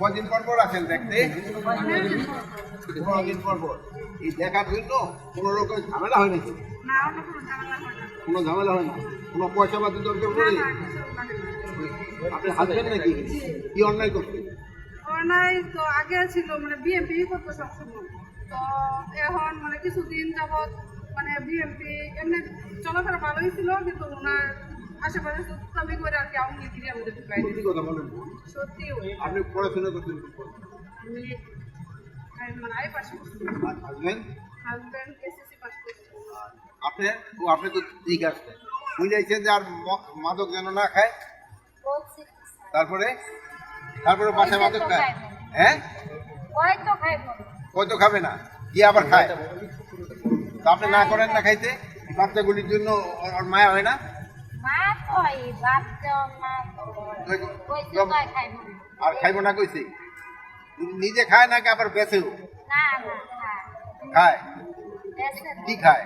কদিন পর পর আসেন দেখতে? 15 দিন পর পর। এই দেখার জন্য কোনো রকম ঝামেলা হয় নাকি? কোনো ঝামেলা হয় না? কোনো পয়সা পাতি দরকার পড়ে? আপনি হাসবেন নাকি? কি অন্যায় করছে? অন্যায় তো আগে ছিল মানে বিএমপি করতো সবসময়। তো এখন মানে কিছুদিন যাবৎ মানে বিএমপি এমনি চলাফেরা ভালোই ছিল, কিন্তু ওনার আশেপাশে সুস্তামি করে আর কি আওয়ামী লীগ আমাদের ঢুকাই সত্যি কথা বলেন। সত্যি আপনি পড়াশোনা করছেন? আমি মানে আই পাশে হাসবেন? হাজব্যান্ড এসএসসি পাস করছে। আপনি তো ঠিক আছে, বুঝাইছেন যে আর মাদক যেন না খায়। তারপরে বাসায় মাদক খায়? হ্যাঁ, ওই তো খাবে না, কি আবার খায়? তা আপনি না করেন না খাইতে? বাচ্চাগুলির জন্য ওর মায়া হয় না? আর খাইব না কইছি? নিজে খায় নাকি আবার বেচেও খায়? কি খায়?